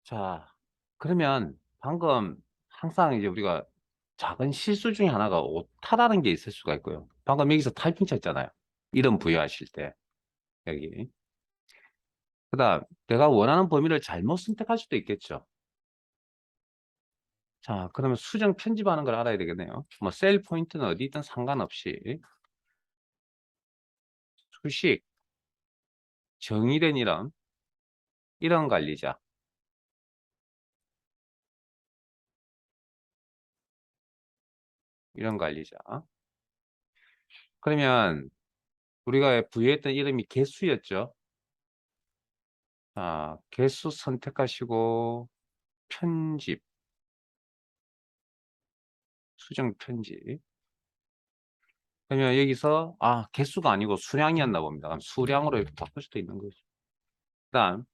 자, 그러면 방금 항상 이제 우리가 작은 실수 중에 하나가 오타라는 게 있을 수가 있고요. 방금 여기서 타이핑 쳤잖아요. 이름 부여하실 때, 여기. 그 다음, 내가 원하는 범위를 잘못 선택할 수도 있겠죠. 자, 그러면 수정 편집하는 걸 알아야 되겠네요. 뭐, 셀 포인트는 어디 있든 상관없이, 수식, 정의된 이름 관리자, 이름 관리자. 그러면 우리가 부여했던 이름이 개수였죠. 자, 개수 선택하시고, 편집, 수정 편집. 그러면 여기서, 개수가 아니고 수량이었나 봅니다. 그럼 수량으로 이렇게 바꿀 수도 있는 거죠. 그 다음,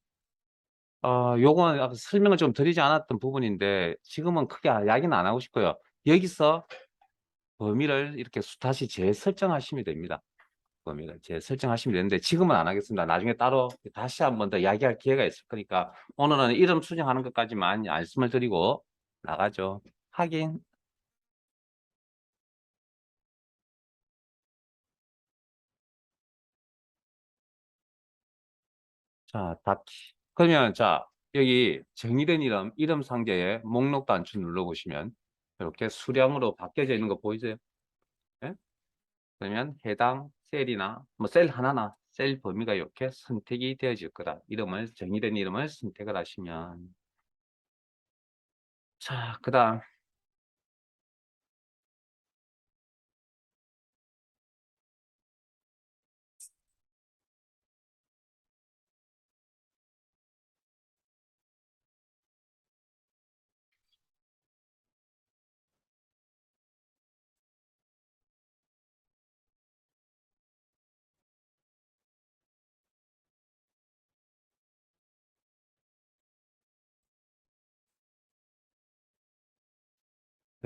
요건 아까 설명을 좀 드리지 않았던 부분인데, 지금은 크게 이야기는 안 하고 싶고요. 여기서 범위를 이렇게 다시 재설정하시면 됩니다. 범위를 재설정하시면 되는데, 지금은 안 하겠습니다. 나중에 따로 다시 한 번 더 이야기할 기회가 있을 거니까, 오늘은 이름 수정하는 것까지만 말씀을 드리고 나가죠. 확인. 자, 닫기. 그러면 자, 여기 정의된 이름 상자에 목록 단추 눌러보시면 이렇게 수량으로 바뀌어져 있는 거 보이세요? 예? 그러면 해당 셀이나 뭐 셀 하나나 셀 범위가 이렇게 선택이 되어질 거다. 정의된 이름을 선택을 하시면 자, 그다음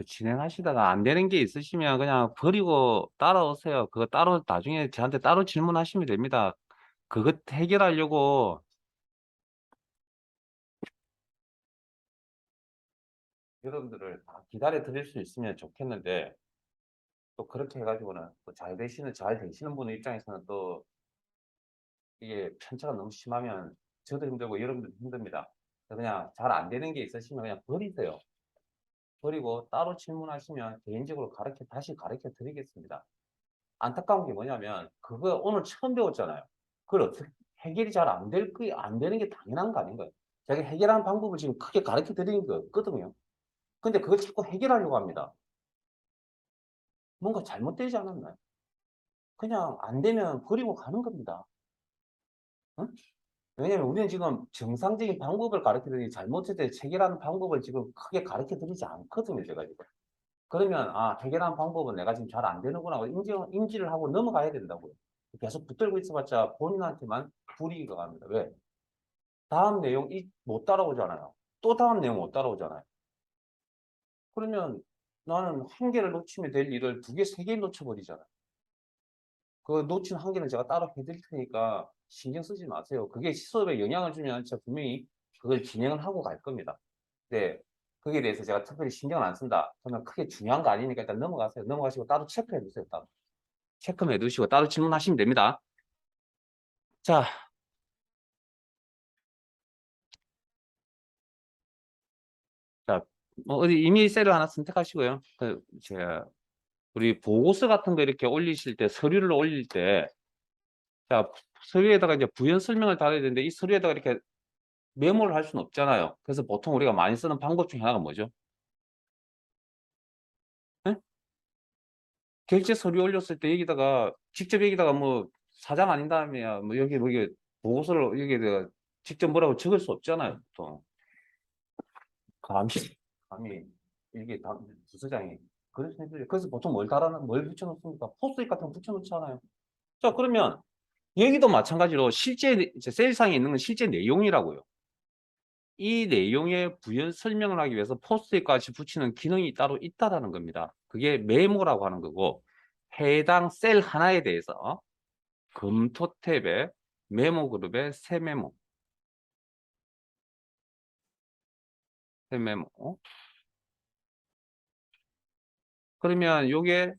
진행하시다가 안 되는 게 있으시면 그냥 버리고 따라오세요. 그거 따로 나중에 저한테 따로 질문하시면 됩니다. 그거 해결하려고 여러분들을 다 기다려 드릴 수 있으면 좋겠는데 또 그렇게 해가지고는 또 잘 되시는 분 입장에서는 또 이게 편차가 너무 심하면 저도 힘들고 여러분들도 힘듭니다. 그냥 잘 안 되는 게 있으시면 그냥 버리세요. 버리고 따로 질문하시면 개인적으로 다시 가르쳐 드리겠습니다. 안타까운 게 뭐냐면 그거 오늘 처음 배웠잖아요. 그걸 어떻게 해결이 잘 안 되는 게 당연한 거 아닌가요? 제가 해결하는 방법을 지금 크게 가르쳐 드리는 거 없거든요. 근데 그걸 자꾸 해결하려고 합니다. 뭔가 잘못되지 않았나요? 그냥 안 되면 버리고 가는 겁니다. 응? 왜냐면 우리는 지금 정상적인 방법을 가르쳐 드리지 잘못했을 때 해결하는 방법을 지금 크게 가르쳐 드리지 않거든요, 제가 지금. 그러면, 해결하는 방법은 내가 지금 잘 안 되는구나 하고 인지를 하고 넘어가야 된다고요. 계속 붙들고 있어봤자 본인한테만 불이익이 갑니다. 왜? 다음 내용 못 따라오잖아요. 또 다음 내용 못 따라오잖아요. 그러면 나는 한 개를 놓치면 될 일을 두 개, 세 개를 놓쳐버리잖아요. 그 놓친 한 개는 제가 따로 해드릴 테니까 신경 쓰지 마세요. 그게 수업에 영향을 주면 제가 분명히 그걸 진행을 하고 갈 겁니다. 네. 거기에 대해서 제가 특별히 신경을 안 쓴다. 그러면 크게 중요한 거 아니니까 일단 넘어가세요. 넘어가시고 따로 체크해 두세요. 따로. 체크해 두시고 따로 질문하시면 됩니다. 자, 자, 뭐 어디 이메일 셀을 하나 선택하시고요. 제가 우리 보고서 같은 거 이렇게 올리실 때 서류를 올릴 때 자, 서류에다가 이제 부연 설명을 달아야 되는데 이 서류에다가 이렇게 메모를 할 수는 없잖아요. 그래서 보통 우리가 많이 쓰는 방법 중에 하나가 뭐죠? 예? 결제 서류 올렸을 때 여기다가 직접 여기다가 뭐 사장 아닌 다음에야 뭐 여기 보고서를 여기다가 직접 뭐라고 적을 수 없잖아요. 보통 감히 감히 이게 부서장이 그래서 그래서 보통 뭘 붙여놓습니까? 포스트잇 같은 거 붙여놓잖아요. 자 그러면 여기도 마찬가지로 실제 이제 세일상에 있는 건 실제 내용이라고요. 이 내용에 부연 설명을 하기 위해서 포스트잇까지 붙이는 기능이 따로 있다라는 겁니다. 그게 메모라고 하는 거고 해당 셀 하나에 대해서 검토 탭에 메모 그룹에 새 메모 메모. 그러면 요게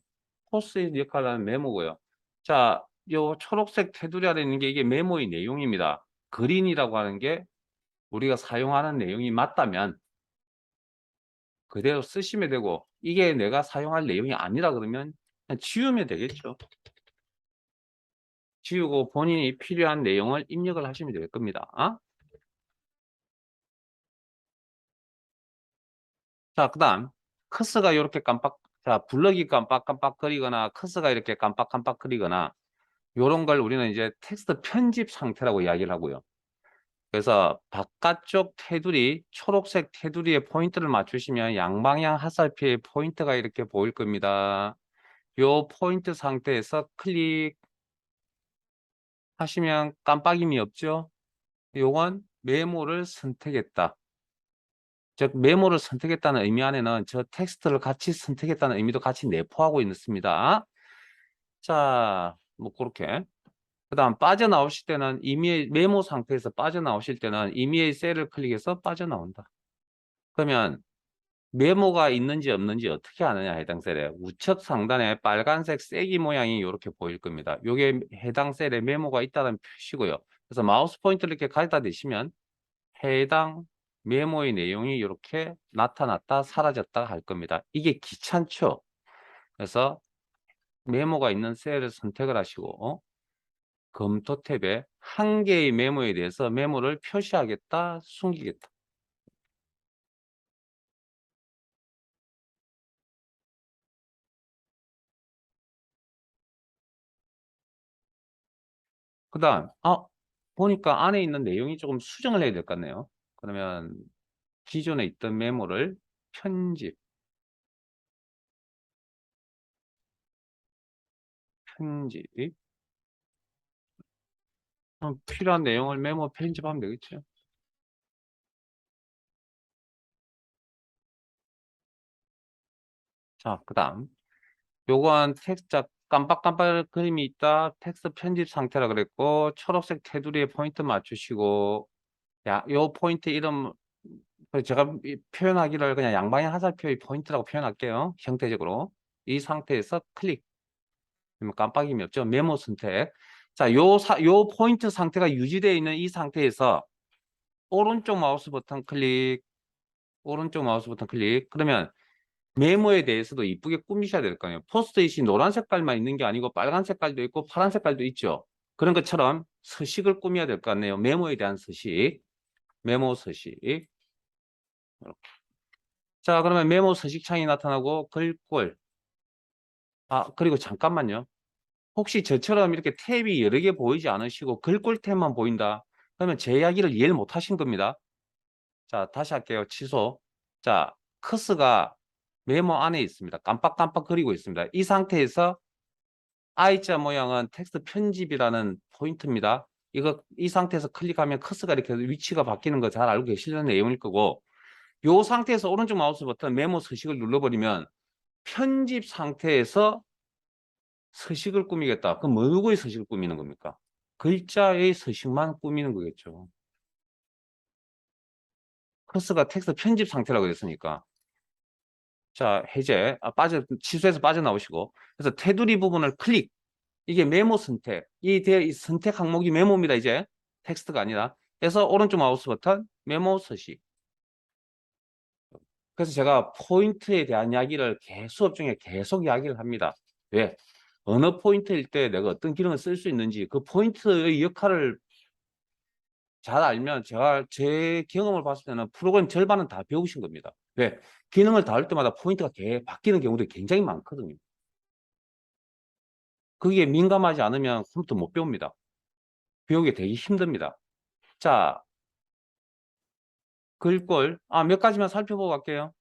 포스트잇 역할을 하는 메모고요. 자, 요 초록색 테두리 아래 있는 게 이게 메모의 내용입니다. 그린이라고 하는 게 우리가 사용하는 내용이 맞다면 그대로 쓰시면 되고, 이게 내가 사용할 내용이 아니라 그러면 그냥 지우면 되겠죠. 지우고 본인이 필요한 내용을 입력을 하시면 될 겁니다. 자, 그 다음 커서가 이렇게 자, 블럭이 깜빡깜빡거리거나 커서가 이렇게 깜빡깜빡거리거나 요런 걸 우리는 이제 텍스트 편집 상태라고 이야기를 하고요. 그래서 바깥쪽 테두리, 초록색 테두리에 포인트를 맞추시면 양방향 화살표의 포인트가 이렇게 보일 겁니다. 요 포인트 상태에서 클릭하시면 깜빡임이 없죠? 요건 메모를 선택했다. 즉 메모를 선택했다는 의미 안에는 저 텍스트를 같이 선택했다는 의미도 같이 내포하고 있습니다. 자, 뭐 그렇게. 그 다음 빠져나오실 때는 이미의 메모 상태에서 빠져나오실 때는 이미의 셀을 클릭해서 빠져나온다. 그러면 메모가 있는지 없는지 어떻게 아느냐, 해당 셀에 우측 상단에 빨간색 세기 모양이 이렇게 보일 겁니다. 이게 해당 셀에 메모가 있다는 표시고요. 그래서 마우스 포인트를 이렇게 가져다 대시면 해당 메모의 내용이 이렇게 나타났다 사라졌다 할 겁니다. 이게 귀찮죠. 그래서 메모가 있는 셀을 선택을 하시고 검토 탭에 한 개의 메모에 대해서 메모를 표시하겠다, 숨기겠다. 그 다음, 보니까 안에 있는 내용이 조금 수정을 해야 될 것 같네요. 그러면 기존에 있던 메모를 편집, 편집, 필요한 내용을 메모 편집하면 되겠죠. 자, 그 다음, 요건 텍스트 깜빡깜빡 그림이 있다. 텍스트 편집 상태라 그랬고, 초록색 테두리에 포인트 맞추시고, 요 포인트 이름, 제가 표현하기를 그냥 양방향 화살표의 포인트라고 표현할게요. 형태적으로. 이 상태에서 클릭. 깜빡임이 없죠. 메모 선택. 자, 요 포인트 상태가 유지되어 있는 이 상태에서 오른쪽 마우스 버튼 클릭, 오른쪽 마우스 버튼 클릭. 그러면 메모에 대해서도 이쁘게 꾸미셔야 될 거예요. 포스트잇이 노란 색깔만 있는 게 아니고 빨간 색깔도 있고 파란 색깔도 있죠. 그런 것처럼 서식을 꾸며야 될 것 같네요. 메모에 대한 서식. 메모 서식. 이렇게. 자, 그러면 메모 서식 창이 나타나고 글꼴. 그리고 잠깐만요. 혹시 저처럼 이렇게 탭이 여러 개 보이지 않으시고 글꼴 탭만 보인다. 그러면 제 이야기를 이해를 못 하신 겁니다. 자, 다시 할게요. 취소. 자, 커스가 메모 안에 있습니다. 깜빡깜빡거리고 있습니다. 이 상태에서 I자 모양은 텍스트 편집이라는 포인트입니다. 이 상태에서 클릭하면 커스가 이렇게 위치가 바뀌는 거 잘 알고 계시는 내용일 거고, 이 상태에서 오른쪽 마우스 버튼 메모 서식을 눌러버리면 편집 상태에서 서식을 꾸미겠다. 그럼 누구의 서식을 꾸미는 겁니까? 글자의 서식만 꾸미는 거겠죠. 커스가 텍스트 편집 상태라고 그랬으니까. 자, 해제. 취소해서 빠져나오시고. 그래서 테두리 부분을 클릭. 이게 메모 선택. 이 선택 항목이 메모입니다, 이제. 텍스트가 아니라. 그래서 오른쪽 마우스 버튼 메모 서식. 그래서 제가 포인트에 대한 이야기를 수업 중에 계속 이야기를 합니다. 왜? 어느 포인트일 때 내가 어떤 기능을 쓸 수 있는지 그 포인트의 역할을 잘 알면 제가 제 경험을 봤을 때는 프로그램 절반은 다 배우신 겁니다. 왜? 기능을 다룰 때마다 포인트가 바뀌는 경우도 굉장히 많거든요. 거기에 민감하지 않으면 컴퓨터 못 배웁니다. 배우기 되게 힘듭니다. 자, 글꼴. 몇 가지만 살펴보고 갈게요.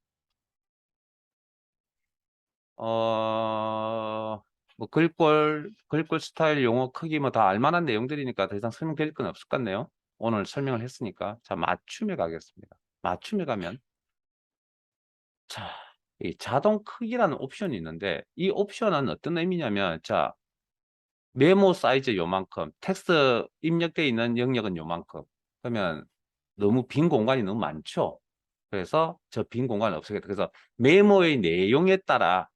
뭐 글꼴 스타일, 용어 크기 뭐 다 알만한 내용들이니까 더 이상 설명드릴 건 없을 것 같네요. 오늘 설명을 했으니까. 자, 맞춤에 가겠습니다. 맞춤에 가면 자, 이 자동 크기라는 옵션이 있는데 이 옵션은 어떤 의미냐면 자, 메모 사이즈 요만큼, 텍스트 입력되어 있는 영역은 요만큼. 그러면 너무 빈 공간이 너무 많죠. 그래서 저 빈 공간을 없애겠다. 그래서 메모의 내용에 따라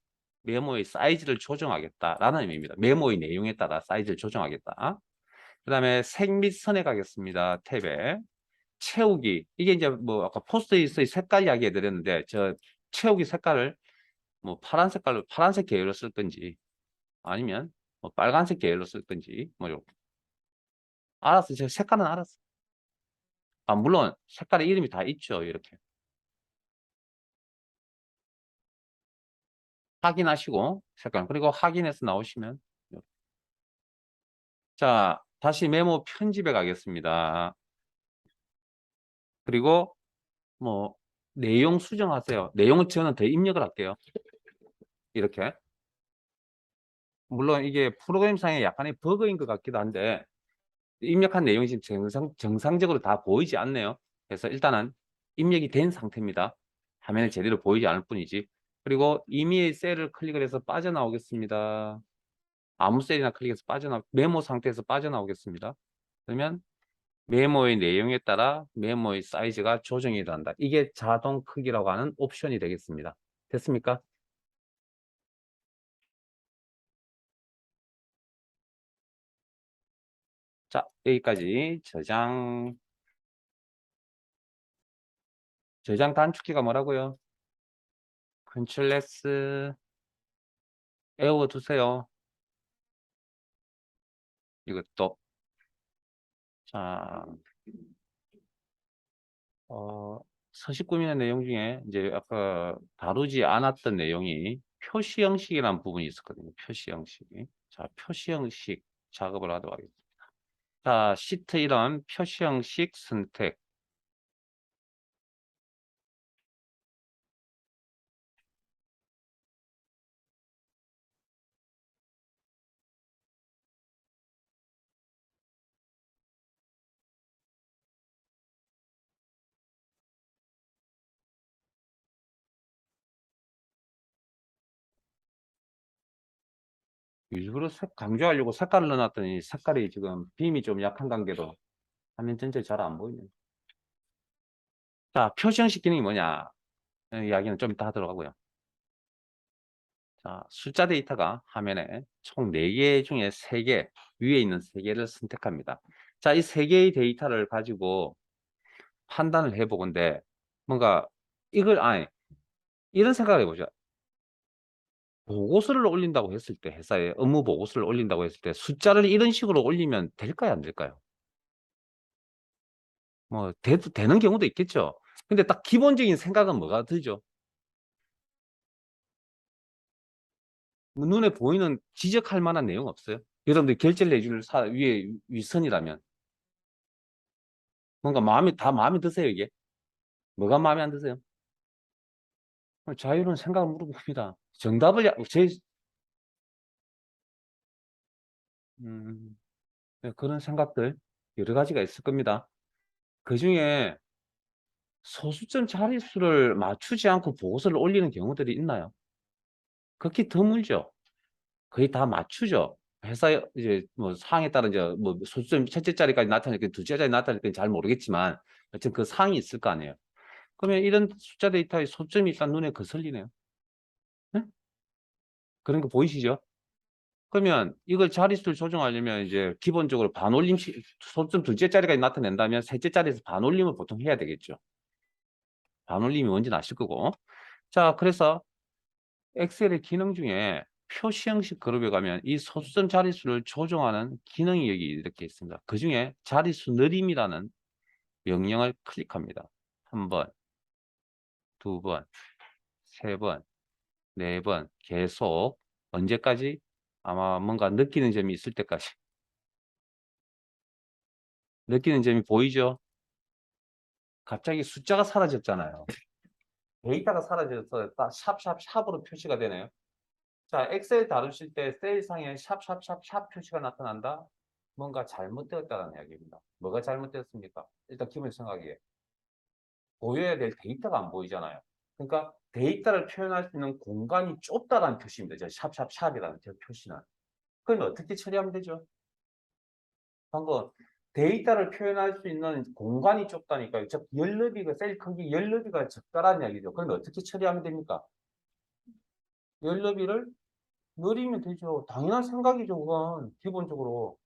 메모의 사이즈를 조정하겠다라는 의미입니다. 메모의 내용에 따라 사이즈를 조정하겠다. 그 다음에 색 및 선에 가겠습니다. 탭에. 채우기. 이게 이제 뭐 아까 포스트잇의 색깔 이야기 해드렸는데 저 채우기 색깔을 뭐 파란 색깔로 파란색 계열로 쓸 건지 아니면 뭐 빨간색 계열로 쓸 건지 뭐 이렇게. 알았어. 제 색깔은 알았어. 아, 물론 색깔의 이름이 다 있죠. 이렇게. 확인하시고 색깔 그리고 확인해서 나오시면 이렇게. 자, 다시 메모 편집에 가겠습니다. 그리고 뭐 내용 수정하세요. 내용은 저는 더 입력을 할게요. 이렇게. 물론 이게 프로그램상에 약간의 버그인 것 같기도 한데 입력한 내용이 지금 정상적으로 다 보이지 않네요. 그래서 일단은 입력이 된 상태입니다. 화면에 제대로 보이지 않을 뿐이지. 그리고 임의의 셀을 클릭을 해서 빠져나오겠습니다. 아무 셀이나 클릭해서 메모 상태에서 빠져나오겠습니다. 그러면 메모의 내용에 따라 메모의 사이즈가 조정이 된다. 이게 자동 크기라고 하는 옵션이 되겠습니다. 됐습니까? 자, 여기까지 저장 단축키가 뭐라고요? 컨트롤 S 외워두세요. 이것도. 자, 서식 꾸미는 내용 중에 이제 아까 다루지 않았던 내용이 표시 형식이라는 부분이 있었거든요. 표시 형식이. 자, 표시 형식 작업을 하도록 하겠습니다. 자, 시트 이런 표시 형식 선택. 일부러 강조하려고 색깔을 넣어놨더니 색깔이 지금 빔이 좀 약한 관계로 화면 전체 잘 안 보이네요. 자, 표시 형식 기능이 뭐냐? 이야기는 좀 이따 하도록 하고요. 자, 숫자 데이터가 화면에 총 4개 중에 3개, 위에 있는 3개를 선택합니다. 자, 이 3개의 데이터를 가지고 판단을 해보건데, 뭔가, 아니, 이런 생각을 해보죠. 보고서를 올린다고 했을 때, 회사에 업무 보고서를 올린다고 했을 때, 숫자를 이런 식으로 올리면 될까요, 안 될까요? 뭐, 되는 경우도 있겠죠. 근데 딱 기본적인 생각은 뭐가 들죠? 눈에 보이는 지적할 만한 내용 없어요? 여러분들 결제를 해줄 위에 윗선이라면. 뭔가 마음에 드세요, 이게? 뭐가 마음에 안 드세요? 자유로운 생각을 물어봅니다. 정답을, 음, 네, 그런 생각들 여러 가지가 있을 겁니다. 그 중에 소수점 자릿수를 맞추지 않고 보고서를 올리는 경우들이 있나요? 극히 드물죠. 거의 다 맞추죠. 회사 이제 뭐 사항에 따라 이제 뭐 소수점 첫째 자리까지 나타날까 둘째 자리 나타날까 잘 모르겠지만 어쨌든 그 사항이 있을 거 아니에요. 그러면 이런 숫자 데이터에 소점이 일단 눈에 거슬리네요. 네? 그런 거 보이시죠? 그러면 이걸 자릿수를 조정하려면 이제 기본적으로 반올림식 소점 둘째 자리까지 나타낸다면 셋째 자리에서 반올림을 보통 해야 되겠죠. 반올림이 뭔지는 아실 거고. 자, 그래서 엑셀의 기능 중에 표시 형식 그룹에 가면 이 소수점 자릿수를 조정하는 기능이 여기 이렇게 있습니다. 그 중에 자릿수 느림이라는 명령을 클릭합니다. 한 번, 두 번, 세 번, 네 번 계속 언제까지? 아마 뭔가 느끼는 점이 있을 때까지. 느끼는 점이 보이죠? 갑자기 숫자가 사라졌잖아요. 데이터가 사라져서 딱 샵샵샵으로 표시가 되네요. 자, 엑셀 다루실 때 셀상에 샵샵샵샵 표시가 나타난다? 뭔가 잘못되었다는 이야기입니다. 뭐가 잘못되었습니까? 일단 기본 생각이에요. 보여야 될 데이터가 안 보이잖아요. 그러니까 데이터를 표현할 수 있는 공간이 좁다라는 표시입니다. 저 샵샵샵이라는 저 표시는. 그럼 어떻게 처리하면 되죠? 방금 데이터를 표현할 수 있는 공간이 좁다니까요. 즉, 열너비가, 셀 크기 열너비가 적다라는 이야기죠. 그러면 어떻게 처리하면 됩니까? 열너비를 늘리면 되죠. 당연한 생각이죠, 그건. 기본적으로.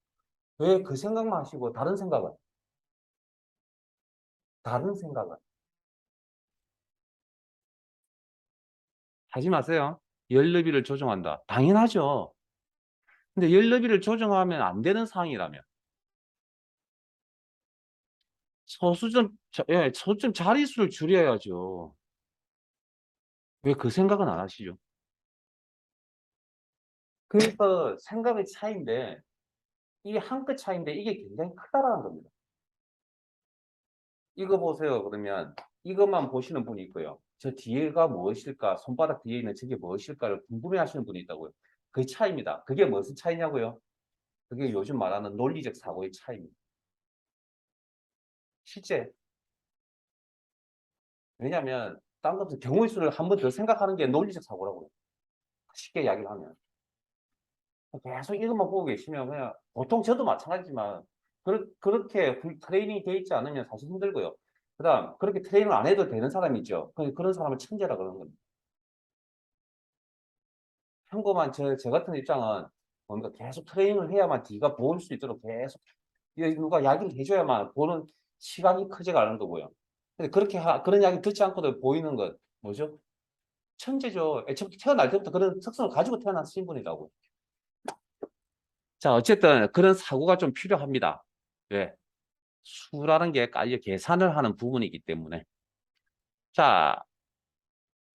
왜 그 생각만 하시고, 다른 생각은 하지 마세요. 열너비를 조정한다. 당연하죠. 근데 열너비를 조정하면 안 되는 상황이라면, 소수점 자릿수를 줄여야죠. 왜 그 생각은 안 하시죠? 그래서 생각의 차이인데, 이게 한 끗 차이인데, 이게 굉장히 크다라는 겁니다. 이거 보세요. 그러면 이것만 보시는 분이 있고요. 저 뒤에가 무엇일까? 손바닥 뒤에 있는 저게 무엇일까를 궁금해 하시는 분이 있다고요. 그 차이입니다. 그게 무슨 차이냐고요? 그게 요즘 말하는 논리적 사고의 차이입니다. 실제. 왜냐하면 딴 것도 경우의 수를 한 번 더 생각하는 게 논리적 사고라고요. 쉽게 이야기를 하면. 계속 이것만 보고 계시면 그냥 보통 저도 마찬가지지만 그렇게 트레이닝이 돼 있지 않으면 사실 힘들고요. 그다음 그렇게 트레이닝을 안 해도 되는 사람이 있죠. 그런 사람을 천재라 그러는 겁니다. 평범한 제 같은 입장은 뭔가 계속 트레이닝을 해야만 뒤가 보일 수 있도록 계속 누가 이야기를 해줘야만 보는 시각이 크지가 않은 거고요. 근데 그런 이야기 듣지 않고도 보이는 것 뭐죠? 천재죠. 애초부터 태어날 때부터 그런 특성을 가지고 태어난 분이라고. 자, 어쨌든 그런 사고가 좀 필요합니다. 왜? 수라는 게 깔려 계산을 하는 부분이기 때문에. 자,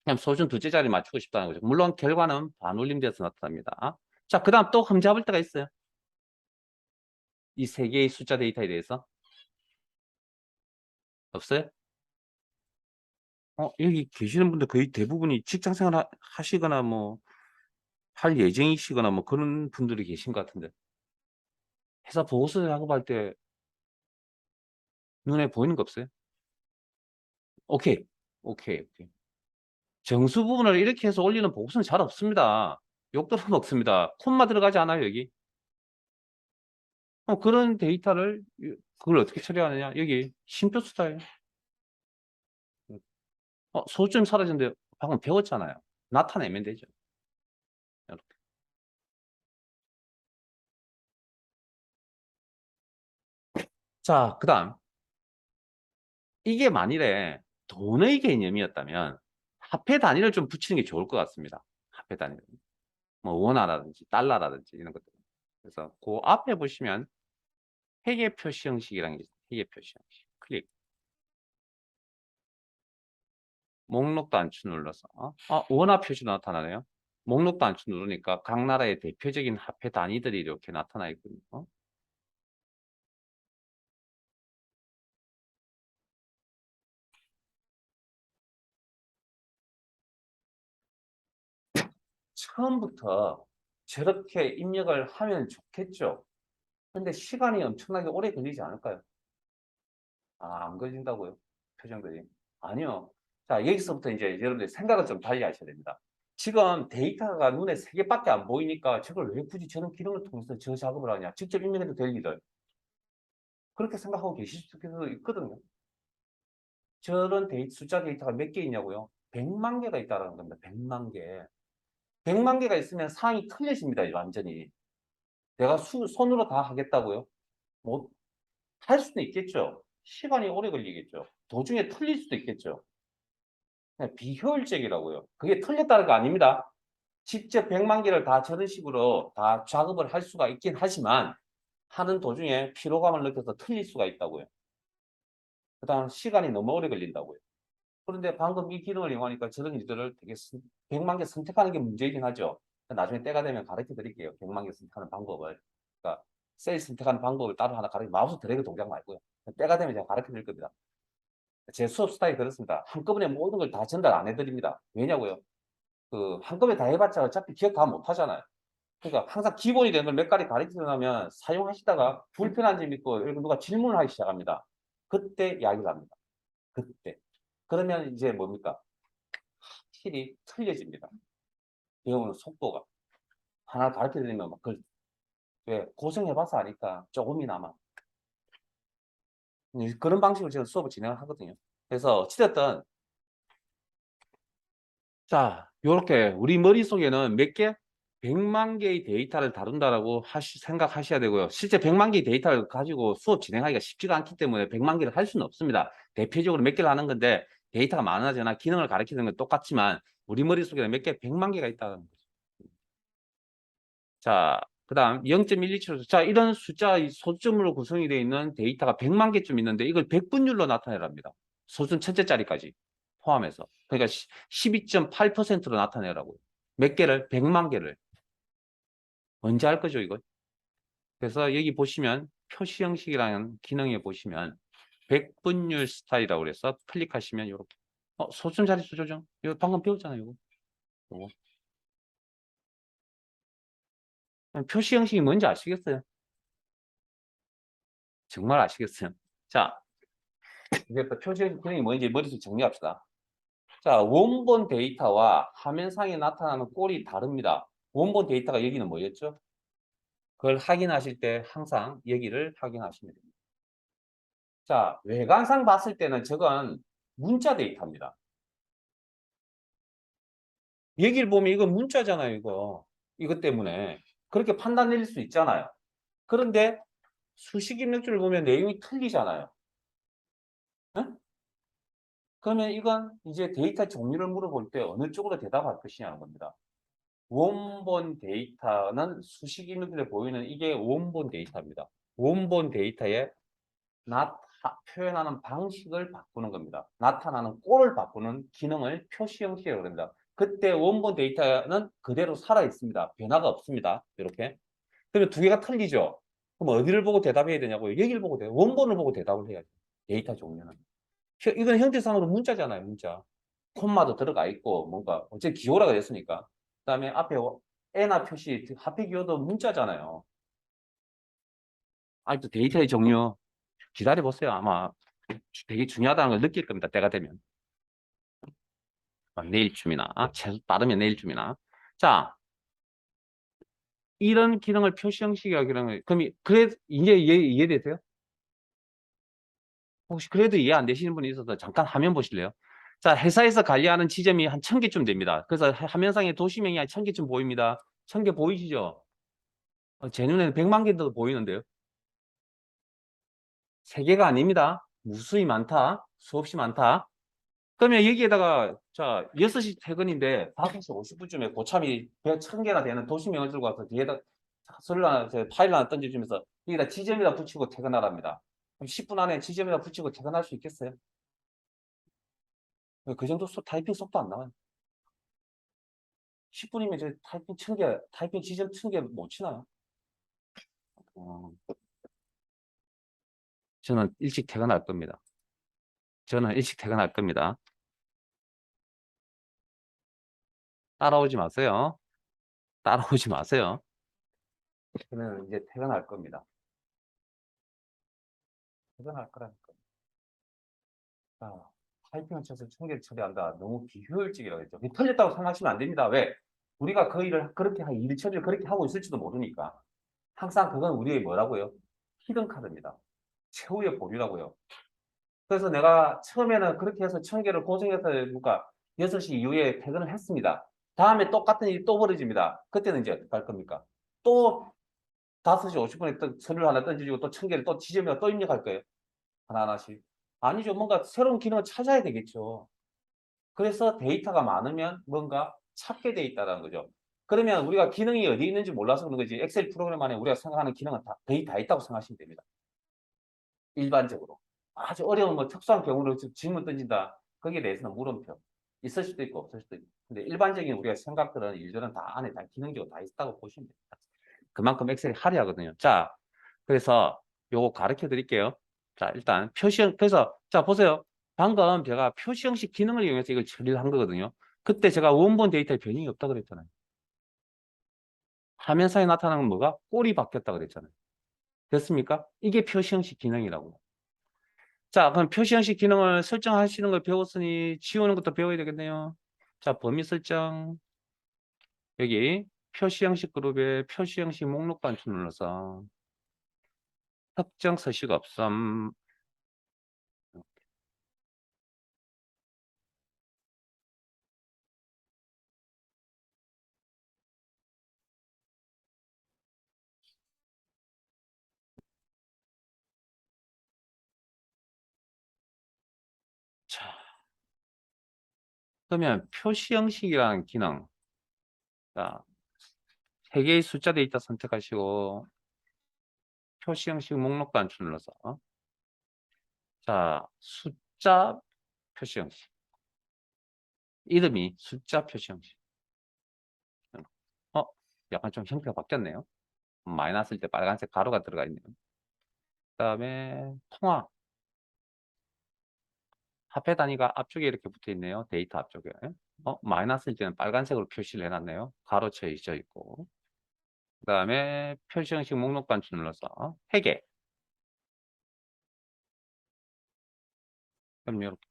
그냥 소중 둘째 자리 맞추고 싶다는 거죠. 물론 결과는 반올림돼서 나타납니다. 자, 그 다음 또 흠잡을 때가 있어요. 이 세 개의 숫자 데이터에 대해서. 없어요? 여기 계시는 분들 거의 대부분이 직장 생활 하시거나 뭐 할 예정이시거나 뭐 그런 분들이 계신 것 같은데. 회사 보고서 작업할 때 눈에 보이는 거 없어요? 오케이. 오케이. 오케이. 정수 부분을 이렇게 해서 올리는 보고서는 잘 없습니다. 욕 들어먹습니다. 콤마 들어가지 않아요, 여기? 그런 데이터를, 그걸 어떻게 처리하느냐? 여기 쉼표 숫자예요. 소수점이 사라졌는데 방금 배웠잖아요. 나타내면 되죠. 이렇게. 자, 그 다음. 이게 만일에 돈의 개념이었다면 화폐 단위를 좀 붙이는 게 좋을 것 같습니다. 화폐 단위. 뭐 원화라든지 달러라든지 이런 것들. 그래서 그 앞에 보시면 회계 표시 형식이라는 게 있어요. 회계 표시 형식. 클릭. 목록 단추 눌러서 원화 표시도 나타나네요. 목록 단추 누르니까 각 나라의 대표적인 화폐 단위들이 이렇게 나타나 있거든요. 처음부터 저렇게 입력을 하면 좋겠죠. 근데 시간이 엄청나게 오래 걸리지 않을까요? 안 걸린다고요? 표정들이. 아니요. 자, 여기서부터 이제 여러분들 생각을 좀 달리 하셔야 됩니다. 지금 데이터가 눈에 3개밖에 안 보이니까 저걸 왜 굳이 저런 기능을 통해서 저 작업을 하냐. 직접 입력해도 될 일을. 그렇게 생각하고 계실 수도 있거든요. 저런 숫자 데이터가 몇 개 있냐고요? 100만 개가 있다는 겁니다. 100만 개. 100만 개가 있으면 상이 틀려집니다. 완전히. 내가 손으로 다 하겠다고요? 못, 할 수도 있겠죠. 시간이 오래 걸리겠죠. 도중에 틀릴 수도 있겠죠. 그냥 비효율적이라고요. 그게 틀렸다는 거 아닙니다. 직접 100만 개를 다 저런 식으로 다 작업을 할 수가 있긴 하지만 하는 도중에 피로감을 느껴서 틀릴 수가 있다고요. 그다음 시간이 너무 오래 걸린다고요. 그런데 방금 이 기능을 이용하니까 저런 일들을 되게 100만 개 선택하는 게 문제이긴 하죠. 나중에 때가 되면 가르쳐 드릴게요. 100만 개 선택하는 방법을. 그러니까 셀 선택하는 방법을 따로 하나 마우스 드래그 동작 말고요. 때가 되면 제가 가르쳐 드릴 겁니다. 제 수업 스타일이 그렇습니다. 한꺼번에 모든 걸 다 전달 안 해드립니다. 왜냐고요? 한꺼번에 다 해봤자 어차피 기억 다 못 하잖아요. 그러니까 항상 기본이 되는 걸 몇 가지 가르치고 나면 사용하시다가 불편한 점이 있고 이렇게 누가 질문을 하기 시작합니다. 그때 이야기를 합니다. 그때. 그러면 이제 뭡니까? 확실히 틀려집니다. 배우는 속도가. 하나 가르쳐 드리면 막 왜 고생해봐서 아니까 조금이나마. 그런 방식으로 제가 수업을 진행을 하거든요. 그래서 어찌됐든 자, 요렇게 우리 머릿속에는 몇 개? 100만 개의 데이터를 다룬다라고 생각하셔야 되고요. 실제 100만 개의 데이터를 가지고 수업 진행하기가 쉽지가 않기 때문에 100만 개를 할 수는 없습니다. 대표적으로 몇 개를 하는 건데 데이터가 많아지거나 기능을 가리키는 건 똑같지만 우리 머릿속에는 몇 개? 100만 개가 있다는 거죠. 자, 그 다음 0.127초. 자, 이런 숫자 소수점으로 구성이 되어 있는 데이터가 100만 개쯤 있는데 이걸 백분율로 나타내랍니다. 소수점 첫째 자리까지 포함해서. 그러니까 12.8%로 나타내라고요. 몇 개를? 100만 개를. 언제 할 거죠, 이거? 그래서 여기 보시면 표시 형식이라는 기능에 보시면 백분율 스타일이라고 그래서 클릭하시면 이렇게 소수점 자릿수 조정. 이거 방금 배웠잖아요, 이거. 요거. 표시 형식이 뭔지 아시겠어요? 정말 아시겠어요? 자, 이제 또 표시 기능이 뭔지 머릿속에 정리합시다. 자, 원본 데이터와 화면상에 나타나는 꼴이 다릅니다. 원본 데이터가 여기는 뭐였죠? 그걸 확인하실 때 항상 여기를 확인하시면 됩니다. 자, 외관상 봤을 때는 저건 문자 데이터입니다. 여기를 보면 이거 문자잖아요, 이거. 이것 때문에. 그렇게 판단 내릴 수 있잖아요. 그런데 수식 입력줄을 보면 내용이 틀리잖아요. 응? 그러면 이건 이제 데이터 종류를 물어볼 때 어느 쪽으로 대답할 것이냐는 겁니다. 원본 데이터는 수식 입력줄에 보이는 이게 원본 데이터입니다. 원본 데이터에 표현하는 방식을 바꾸는 겁니다. 나타나는 꼴을 바꾸는 기능을 표시 형식이라고 합니다. 그때 원본 데이터는 그대로 살아 있습니다. 변화가 없습니다. 이렇게. 그러면 두 개가 틀리죠. 그럼 어디를 보고 대답해야 되냐고요? 여기를 보고 원본을 보고 대답을 해야죠. 데이터 종류는. 이건 형태상으로 문자잖아요. 문자. 콤마도 들어가 있고 뭔가 어쨌든 기호라고 했으니까. 그다음에 앞에 에나 표시 하필 기호도 문자잖아요. 아직도 데이터의 종류 기다려 보세요. 아마 되게 중요하다는 걸 느낄 겁니다. 때가 되면. 내일쯤이나 최소 빠르면 내일쯤이나. 자, 이런 기능을 표시 형식이라고 기능을 그럼 그래 이제 이해되세요? 혹시 그래도 이해 안 되시는 분이 있어서 잠깐 화면 보실래요? 자, 회사에서 관리하는 지점이 한 1000개쯤 됩니다. 그래서 화면상에 도시명이 한 1000개쯤 보입니다. 1000개 보이시죠? 제 눈에는 100만 개도 보이는데요. 3개가 아닙니다. 무수히 많다. 수없이 많다. 그러면 여기에다가 자 6시 퇴근인데 5시 50분쯤에 고참이 1000개나 되는 도시명을 들고 와서 뒤에다 파일 하나 던져주면서 여기다 지점에다 붙이고 퇴근하랍니다. 그럼 10분 안에 지점에다 붙이고 퇴근할 수 있겠어요? 그 정도 타이핑 속도 안 나와요. 10분이면 저 타이핑 1000개, 타이핑 지점 1000개 못 치나요? 어, 저는 일찍 퇴근할 겁니다. 저는 일찍 퇴근할 겁니다. 따라오지 마세요. 따라오지 마세요. 저는 이제 퇴근할 겁니다. 퇴근할 거라니까. 아, 타이핑을 쳐서 1000개를 처리한다. 너무 비효율적이라고 했죠. 틀렸다고 생각하시면 안 됩니다. 왜? 우리가 그 일을 그렇게 일 처리를 그렇게 하고 있을지도 모르니까. 항상 그건 우리의 뭐라고요? 히든 카드입니다. 최후의 보류라고요. 그래서 내가 처음에는 그렇게 해서 1000개를 고생해서 그러니까 6시 이후에 퇴근을 했습니다. 다음에 똑같은 일이 또 벌어집니다. 그때는 이제 어떻게 할 겁니까? 또 5시 50분에 또 서류를 하나 던져주고 또 1000개를 또 지점에 또 입력할 거예요. 하나하나씩. 아니죠. 뭔가 새로운 기능을 찾아야 되겠죠. 그래서 데이터가 많으면 뭔가 찾게 돼 있다는 거죠. 그러면 우리가 기능이 어디 있는지 몰라서 그런 거지. 엑셀 프로그램 안에 우리가 생각하는 기능은 거의 다 있다고 생각하시면 됩니다. 일반적으로. 아주 어려운 뭐 특수한 경우로 질문 던진다. 거기에 대해서는 물음표. 있을 수도 있고 없을 수도 있고. 근데 일반적인 우리가 생각들은 일들은 다 안에 다 기능적으로 다 있다고 보시면 됩니다. 그만큼 엑셀이 화려하거든요. 자, 그래서 요거 가르쳐 드릴게요. 자, 일단 그래서 자, 보세요. 방금 제가 표시 형식 기능을 이용해서 이걸 처리를 한 거거든요. 그때 제가 원본 데이터에 변형이 없다 그랬잖아요. 화면상에 나타나는 뭐가? 꼴이 바뀌었다 그랬잖아요. 됐습니까? 이게 표시 형식 기능이라고. 자, 그럼 표시 형식 기능을 설정하시는 걸 배웠으니 지우는 것도 배워야 되겠네요. 자, 범위 설정. 여기 표시 형식 그룹에 표시 형식 목록 단추 눌러서 특정 서식 없음. 그러면 표시 형식이라는 기능. 자, 세 개의 숫자 데이터 선택하시고 표시 형식 목록 단추 눌러서 자, 숫자 표시 형식. 이름이 숫자 표시 형식. 어, 약간 좀 형태가 바뀌었네요. 마이너스일 때 빨간색 가로가 들어가 있네요. 그다음에 통화. 화폐 단위가 앞쪽에 이렇게 붙어 있네요. 데이터 앞쪽에. 마이너스일 때는 빨간색으로 표시를 해놨네요. 가로 쳐져 있고. 그다음에 표시 형식 목록 단추 눌러서 회계. 그럼 이렇게.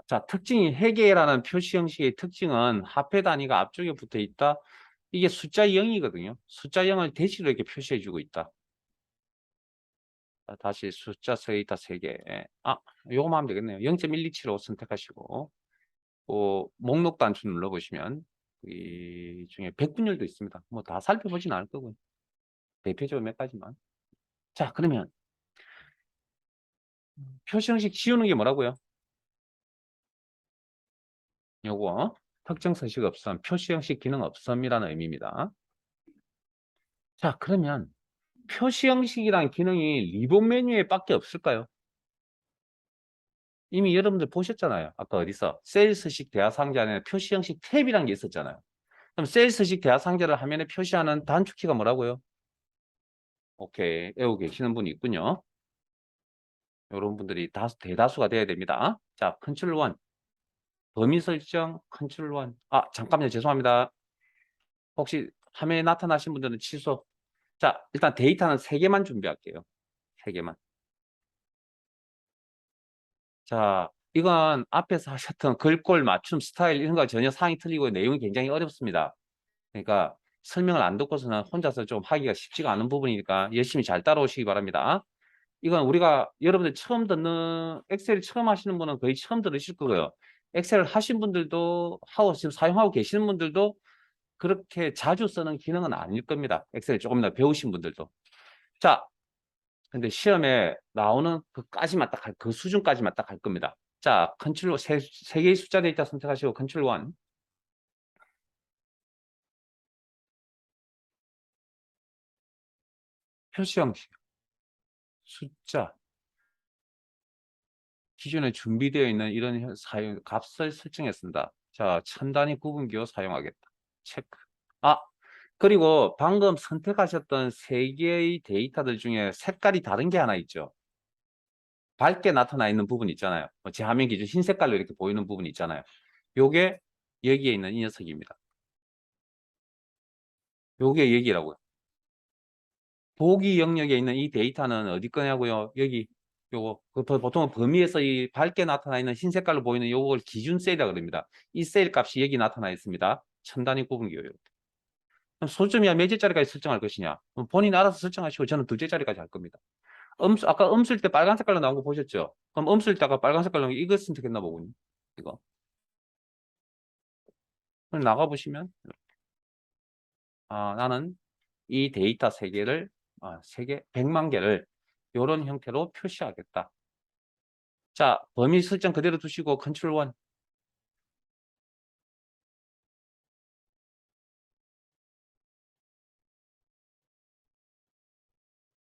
자, 특징이 회계라는 표시 형식의 특징은 화폐 단위가 앞쪽에 붙어 있다. 이게 숫자 0이거든요. 숫자 0을 대시로 이렇게 표시해 주고 있다. 자, 다시 숫자 데이터 3개. 요거만 하면 되겠네요. 0.127로 선택하시고 목록 단추 눌러보시면 이 중에 백분율도 있습니다. 뭐 다 살펴보진 않을 거고요. 대표적으로 몇 가지만. 자, 그러면 표시 형식 지우는 게 뭐라고요? 요거 특정 서식 없음, 표시 형식 기능 없음이라는 의미입니다. 자, 그러면 표시 형식이란 기능이 리본 메뉴에 밖에 없을까요? 이미 여러분들 보셨잖아요. 아까 어디서 세일스식 대화 상자 안에 표시 형식 탭이란 게 있었잖아요. 그럼 세일스식 대화 상자를 화면에 표시하는 단축키가 뭐라고요? 오케이, 외우고 계시는 분이 있군요. 이런 분들이 대다수가 돼야 됩니다. 자, 컨트롤 1. 범위 설정 컨트롤 1. 잠깐만요. 죄송합니다. 혹시 화면에 나타나신 분들은 취소. 자, 일단 데이터는 3개만 준비할게요. 3개만. 자, 이건 앞에서 하셨던 글꼴 맞춤 스타일 이런 거 전혀 상이 틀리고 내용이 굉장히 어렵습니다. 그러니까 설명을 안 듣고서는 혼자서 좀 하기가 쉽지가 않은 부분이니까 열심히 잘 따라오시기 바랍니다. 이건 우리가 여러분들 처음 듣는 엑셀 처음 하시는 분은 거의 처음 들으실 거고요. 엑셀 하신 분들도 하고 지금 사용하고 계시는 분들도 그렇게 자주 쓰는 기능은 아닐 겁니다. 엑셀 조금이나 배우신 분들도. 자, 근데 시험에 나오는 그까지만 딱 그 수준까지만 딱 할 겁니다. 자, 컨트롤 세 개의 숫자 데이터 선택하시고 컨트롤 1. 표시 형식, 숫자, 기존에 준비되어 있는 이런 사용 값을 설정했습니다. 자, 천 단위 구분기호 사용하겠다. 체크. 아, 그리고 방금 선택하셨던 세 개의 데이터들 중에 색깔이 다른 게 하나 있죠. 밝게 나타나 있는 부분 있잖아요. 제 화면 기준 흰 색깔로 이렇게 보이는 부분 있잖아요. 요게 여기에 있는 이 녀석입니다. 요게 여기라고요. 보기 영역에 있는 이 데이터는 어디 거냐고요? 여기 요거 보통 범위에서 이 밝게 나타나 있는 흰 색깔로 보이는 요걸 기준 셀이라 그럽니다. 이 셀 값이 여기 나타나 있습니다. 천 단위 구분기호요. 그럼 소점이야 몇 제짜리까지 설정할 것이냐? 본인 알아서 설정하시고 저는 2제짜리까지 할 겁니다. 아까 음수일 때 빨간 색깔로 나온 거 보셨죠? 그럼 음수일 때 아까 빨간 색깔로 나온 게 이거 선택했나 보군요. 이거. 그럼 나가보시면 나는 이 데이터 세개 100만 개를 이런 형태로 표시하겠다. 자, 범위 설정 그대로 두시고 컨트롤 1.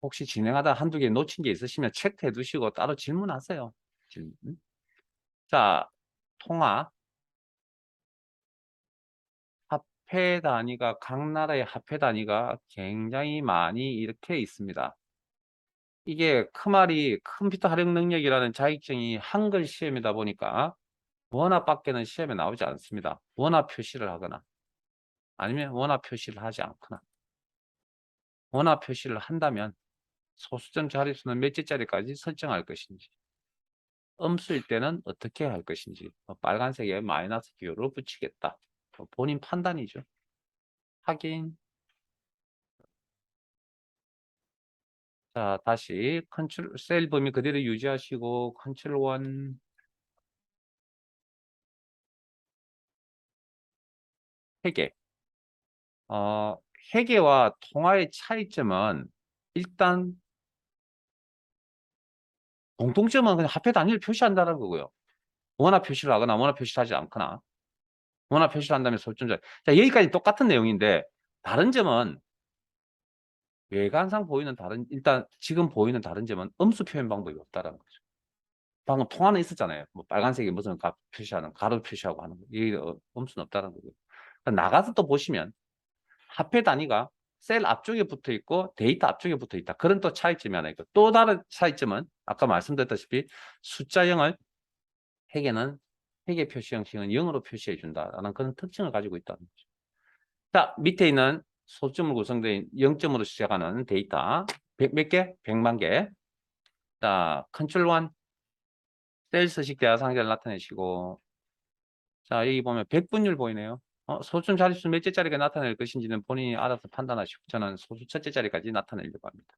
혹시 진행하다 한두 개 놓친 게 있으시면 체크해 두시고 따로 질문하세요. 질문. 자, 통화. 화폐 단위가 각 나라의 화폐 단위가 굉장히 많이 이렇게 있습니다. 이게 크말이 컴퓨터 활용 능력이라는 자격증이 한글 시험이다 보니까 원화 밖에는 시험에 나오지 않습니다. 원화 표시를 하거나 아니면 원화 표시를 하지 않거나 원화 표시를 한다면 소수점 자릿수는 몇 개짜리까지 설정할 것인지 음수일 때는 어떻게 할 것인지 빨간색에 마이너스 기호를 붙이겠다. 본인 판단이죠. 확인. 자, 다시 컨트롤 셀 범위 그대로 유지하시고 컨트롤 1. 회계. 회계와 통화의 차이점은 일단 공통점은 그냥 화폐 단위를 표시한다는 거고요. 원화 표시를 하거나 원화 표시를 하지 않거나 원화 표시를 한다면 소수점자. 자, 여기까지 똑같은 내용인데 다른 점은 외관상 보이는 다른 일단 지금 보이는 다른 점은 음수 표현 방법이 없다는 거죠. 방금 통화는 있었잖아요. 뭐 빨간색이 무슨 값 표시하는 가로 표시하고 하는 거. 이게 음수는 없다는 거고요. 나가서 또 보시면 화폐 단위가 셀 앞쪽에 붙어 있고 데이터 앞쪽에 붙어 있다. 그런 또 차이점이 하나 있고 또 다른 차이점은 아까 말씀드렸다시피 숫자 0을 회계 표시 형식은 0으로 표시해 준다라는 그런 특징을 가지고 있다는 거죠. 자, 밑에 있는 소수점으로 구성된 0점으로 시작하는 데이터 몇 개? 100만 개. 자, 컨트롤 1 셀스식 대화상자를 나타내시고 자, 여기 보면 백분율 보이네요. 소수점 자릿수 몇째 자리가 나타낼 것인지는 본인이 알아서 판단하시고 저는 소수 첫째 자리까지 나타내려고 합니다.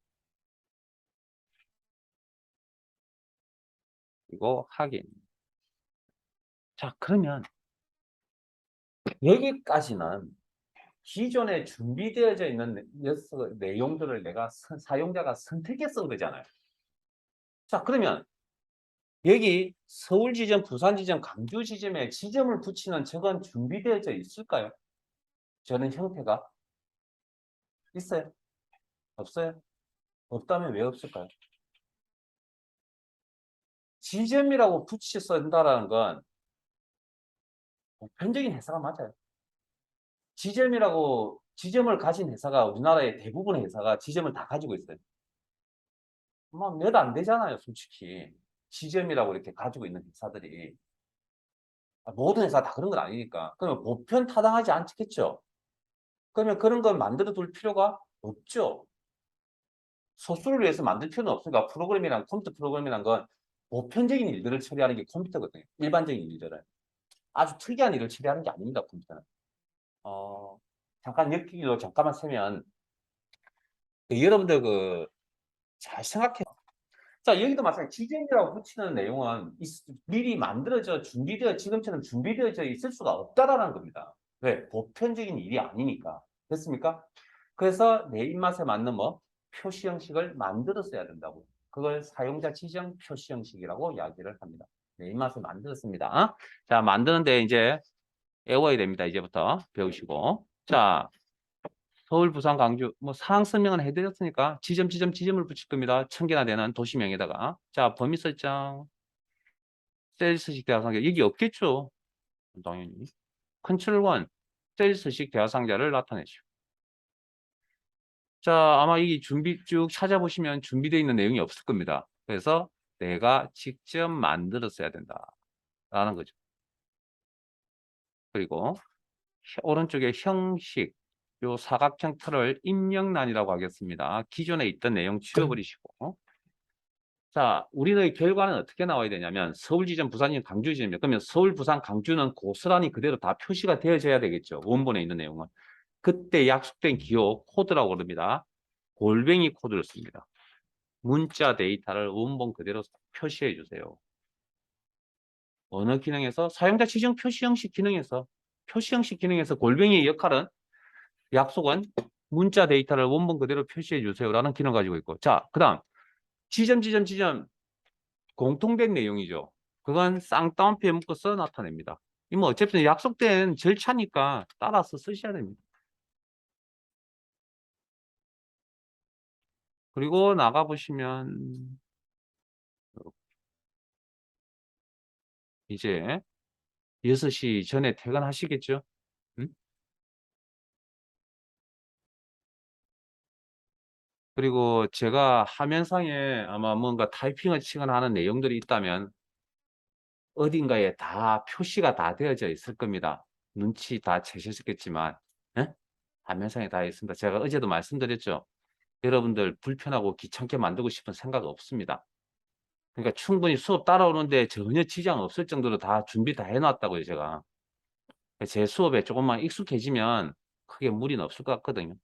그리고 확인. 자, 그러면 여기까지는 기존에 준비되어져 있는 내용들을 내가 사용자가 선택해 쓴 거잖아요. 자, 그러면 여기 서울 지점, 부산 지점, 강주 지점에 지점을 붙이는 저건 준비되어져 있을까요? 저는 형태가 있어요? 없어요? 없다면 왜 없을까요? 지점이라고 붙여 쓴다는 건 보편적인 회사가 맞아요. 지점을 가진 회사가 우리나라의 대부분의 회사가 지점을 다 가지고 있어요. 뭐 몇 안 되잖아요, 솔직히. 지점이라고 이렇게 가지고 있는 회사들이. 모든 회사가 다 그런 건 아니니까. 그러면 보편 타당하지 않겠죠? 그러면 그런 걸 만들어 둘 필요가 없죠. 소수를 위해서 만들 필요는 없으니까 프로그램이란 컴퓨터 프로그램이란 건 보편적인 일들을 처리하는 게 컴퓨터거든요. 일반적인 일들을. 아주 특이한 일을 처리하는 게 아닙니다, 컴퓨터는. 잠깐 엮기로 잠깐만 세면 여러분들 잘 생각해. 자, 여기도 마찬가지. 지점이라고 붙이는 내용은 미리 만들어져 준비되어 지금처럼 준비되어져 있을 수가 없다라는 겁니다. 왜? 보편적인 일이 아니니까. 됐습니까? 그래서 내 입맛에 맞는 표시 형식을 만들었어야 된다고. 그걸 사용자 지정 표시 형식이라고 이야기를 합니다. 내 입맛에 만들었습니다. 자, 만드는데 이제 외워야 됩니다. 이제부터 배우시고. 자, 서울, 부산, 강주 상황 설명은 해드렸으니까 지점을 붙일 겁니다. 1000개나 되는 도시명에다가. 자, 범위 설정, 셀스식 대화상자 여기 없겠죠. 당연히. 컨트롤 1 셀스식 대화상자를 나타내시고. 자, 아마 이 준비 쭉 찾아보시면 준비되어 있는 내용이 없을 겁니다. 그래서 내가 직접 만들었어야 된다라는 거죠. 그리고 오른쪽에 형식, 요 사각형 틀을 입력란이라고 하겠습니다. 기존에 있던 내용 지워버리시고. 자, 우리의 결과는 어떻게 나와야 되냐면 서울 지점, 부산 지점, 강주 지점이요. 그러면 서울, 부산, 강주는 고스란히 그대로 다 표시가 되어져야 되겠죠. 원본에 있는 내용은. 그때 약속된 기호 코드라고 그럽니다. 골뱅이 코드를 씁니다. 문자 데이터를 원본 그대로 표시해 주세요. 어느 기능에서? 사용자 지정 표시 형식 기능에서. 표시 형식 기능에서 골뱅이의 역할은 약속은 문자 데이터를 원본 그대로 표시해 주세요라는 기능을 가지고 있고. 자, 그 다음 지점 공통된 내용이죠. 그건 쌍따옴표에 묶어서 나타냅니다. 이 뭐 어차피 약속된 절차니까 따라서 쓰셔야 됩니다. 그리고 나가보시면 이제 6시 전에 퇴근하시겠죠? 응? 그리고 제가 화면상에 아마 뭔가 타이핑을 치거나 하는 내용들이 있다면 어딘가에 다 표시가 다 되어져 있을 겁니다. 눈치 다 채셨겠지만 예? 화면상에 다 있습니다. 제가 어제도 말씀드렸죠. 여러분들 불편하고 귀찮게 만들고 싶은 생각 없습니다. 그러니까 충분히 수업 따라오는데 전혀 지장 없을 정도로 다 준비 다 해놨다고요, 제가. 제 수업에 조금만 익숙해지면 크게 무리는 없을 것 같거든요.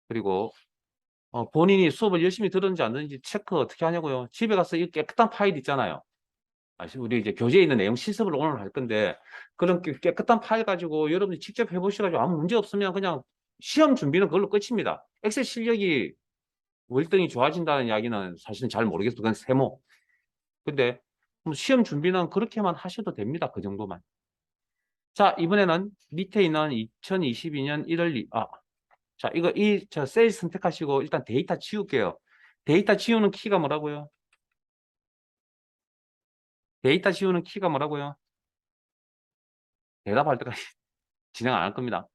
그리고 본인이 수업을 열심히 들었는지 안 들었는지 체크 어떻게 하냐고요. 집에 가서 이 깨끗한 파일 있잖아요. 우리 이제 교재에 있는 내용 실습을 오늘 할 건데 그런 깨끗한 파일 가지고 여러분이 직접 해보셔가지고 아무 문제 없으면 그냥 시험 준비는 그걸로 끝입니다. 엑셀 실력이 월등히 좋아진다는 이야기는 사실은 잘 모르겠어. 그건 세모. 근데 뭐 시험 준비는 그렇게만 하셔도 됩니다. 그 정도만. 자, 이번에는 밑에 있는 2022년 1월 자, 저 셀 선택하시고 일단 데이터 지울게요. 데이터 지우는 키가 뭐라고요? 데이터 지우는 키가 뭐라고요? 대답할 때까지 진행 안 할 겁니다.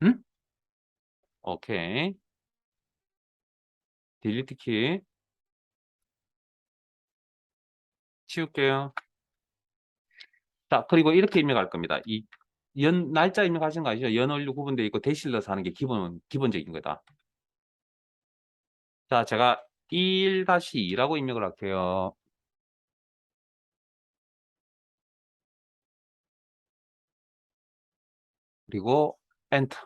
응? 오케이. 딜리트 키 치울게요. 자, 그리고 이렇게 입력할 겁니다. 날짜 입력하신 거 아시죠? 연월료 구분되어 있고 대실 넣어서 하는 게 기본적인 거다. 자, 제가 1-2라고 입력을 할게요. 그리고 엔터.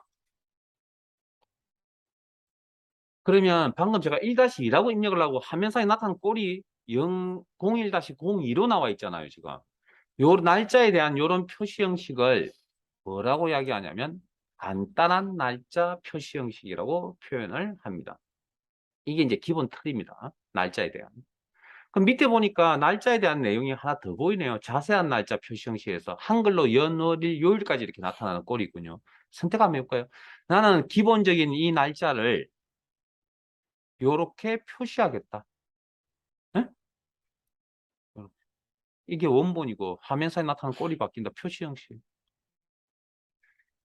그러면 방금 제가 1-2라고 입력을 하고 화면상에 나타난 꼴이 01-02로 나와 있잖아요, 지금. 요 날짜에 대한 요런 표시 형식을 뭐라고 이야기하냐면 간단한 날짜 표시 형식이라고 표현을 합니다. 이게 이제 기본 틀입니다. 날짜에 대한. 그럼 밑에 보니까 날짜에 대한 내용이 하나 더 보이네요. 자세한 날짜 표시 형식에서 한글로 연월일 요일까지 이렇게 나타나는 꼴이 있군요. 선택 한번 해볼까요? 나는 기본적인 이 날짜를 요렇게 표시하겠다. 네? 이게 원본이고 화면상에 나타나는 꼴이 바뀐다. 표시 형식.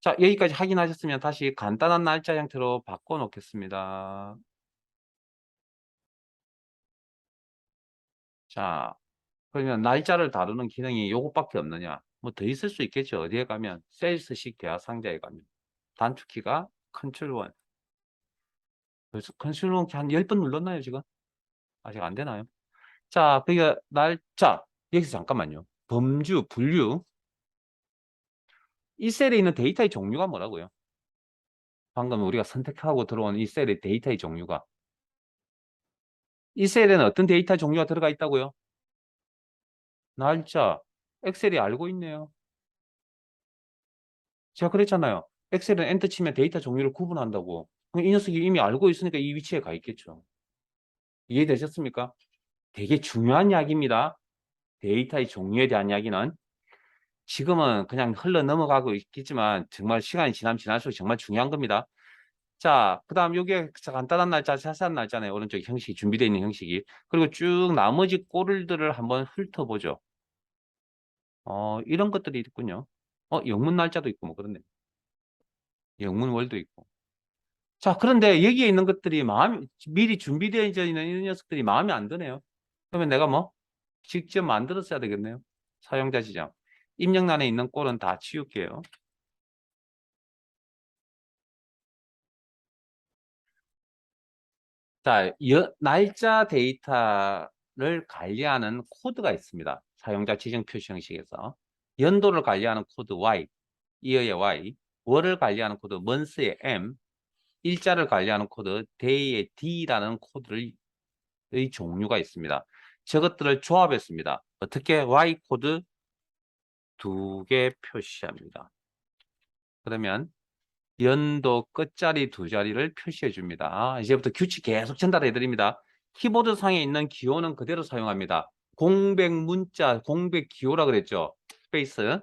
자, 여기까지 확인하셨으면 다시 간단한 날짜 형태로 바꿔 놓겠습니다. 자, 그러면 날짜를 다루는 기능이 요것밖에 없느냐? 뭐 더 있을 수 있겠죠. 어디에 가면 셀스식 대화 상자에 가면 단축키가 컨트롤 1. 그래서 컨트롤 1 한 10번 눌렀나요, 지금? 아직 안 되나요? 자, 그러니까 날짜 여기서 잠깐만요. 범주, 분류. 이 셀에 있는 데이터의 종류가 뭐라고요? 방금 우리가 선택하고 들어온 이 셀의 데이터의 종류가 이 셀에는 어떤 데이터 종류가 들어가 있다고요? 날짜. 엑셀이 알고 있네요. 제가 그랬잖아요. 엑셀은 엔터 치면 데이터 종류를 구분한다고. 그럼 이 녀석이 이미 알고 있으니까 이 위치에 가 있겠죠. 이해되셨습니까? 되게 중요한 이야기입니다. 데이터의 종류에 대한 이야기는 지금은 그냥 흘러 넘어가고 있겠지만 정말 시간이 지나면 지날수록 정말 중요한 겁니다. 자, 그 다음 요게 간단한 날짜, 자세한 날짜네. 오른쪽 형식이 준비되어 있는 형식이. 그리고 쭉 나머지 꼴들을 한번 훑어보죠. 이런 것들이 있군요. 영문 날짜도 있고 뭐 그렇네. 영문월도 있고. 자, 그런데 여기에 있는 것들이 미리 준비되어 있는 이 녀석들이 마음에 안 드네요. 그러면 내가 뭐 직접 만들었어야 되겠네요. 사용자 지정. 입력란에 있는 꼴은 다 치울게요. 자, 날짜 데이터를 관리하는 코드가 있습니다. 사용자 지정 표시 형식에서. 연도를 관리하는 코드 Y, 이어의 Y, 월을 관리하는 코드 month의 M, 일자를 관리하는 코드 day의 D라는 코드의 종류가 있습니다. 저것들을 조합했습니다. 어떻게? Y 코드 2개 표시합니다. 그러면 연도 끝자리 2자리를 표시해 줍니다. 이제부터 규칙 계속 전달해 드립니다. 키보드 상에 있는 기호는 그대로 사용합니다. 공백 문자, 공백 기호라 그랬죠. 스페이스,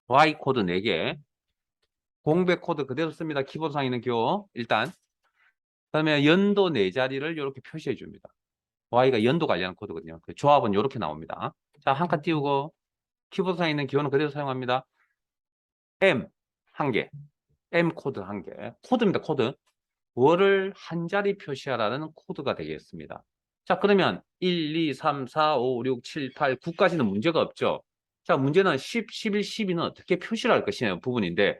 Y 코드 4개, 공백 코드 그대로 씁니다. 키보드 상에 있는 기호. 일단 그다음에 연도 4자리를 이렇게 표시해 줍니다. Y가 연도 관리하는 코드거든요. 그 조합은 이렇게 나옵니다. 자, 한 칸 띄우고 키보드 상에 있는 기호는 그대로 사용합니다. M 1개, M 코드 1개. 코드입니다. 코드. 월을 한 자리 표시하라는 코드가 되겠습니다. 자, 그러면 1, 2, 3, 4, 5, 6, 7, 8, 9까지는 문제가 없죠. 자, 문제는 10, 11, 12는 어떻게 표시를 할 것이냐 부분인데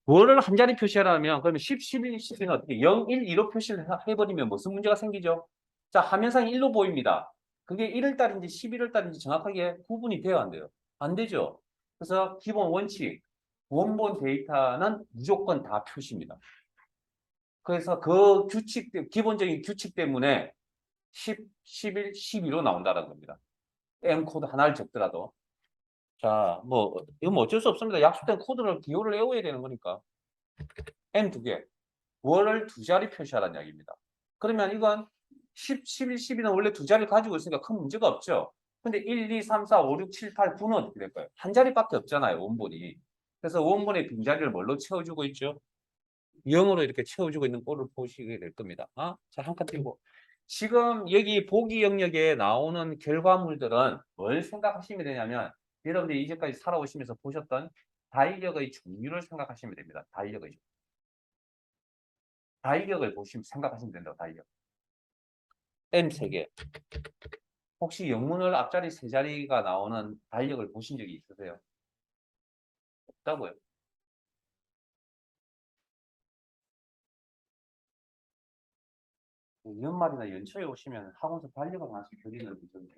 월을 한 자리 표시하라면 그러면 10, 11, 12는 어떻게 0, 1, 2로 표시를 해버리면 무슨 문제가 생기죠? 자, 화면상 1로 보입니다. 그게 1월 달인지 11월 달인지 정확하게 구분이 되어야 안 돼요. 안 되죠. 그래서 기본 원칙, 원본 데이터는 무조건 다 표시입니다. 그래서 그 기본적인 규칙 때문에 10, 11, 12로 나온다는 겁니다. M 코드 하나를 적더라도. 자, 이건 뭐 어쩔 수 없습니다. 약속된 코드를 기호를 외워야 되는 거니까. M 두 개. 월을 두 자리 표시하라는 이야기입니다. 그러면 이건 10, 11, 12는 원래 두 자리를 가지고 있으니까 큰 문제가 없죠. 근데 1, 2, 3, 4, 5, 6, 7, 8, 9는 어떻게 될까요? 한 자리밖에 없잖아요, 원본이. 그래서 원본의 빈자리를 뭘로 채워주고 있죠? 0으로 이렇게 채워주고 있는 꼴을 보시게 될 겁니다. 자, 한 칸 띄고. 지금 여기 보기 영역에 나오는 결과물들은 뭘 생각하시면 되냐면 여러분들이 이제까지 살아오시면서 보셨던 다이력의 종류를 생각하시면 됩니다. 다이력의 종류. 다이력을 보시면 생각하시면 된다고, 다이력. M 3개. 혹시 영문을 앞자리 세 자리가 나오는 다이력을 보신 적이 있으세요? 없다고요? 연말이나 연초에 오시면 학원에서 달력을 하나씩 그리는 분들.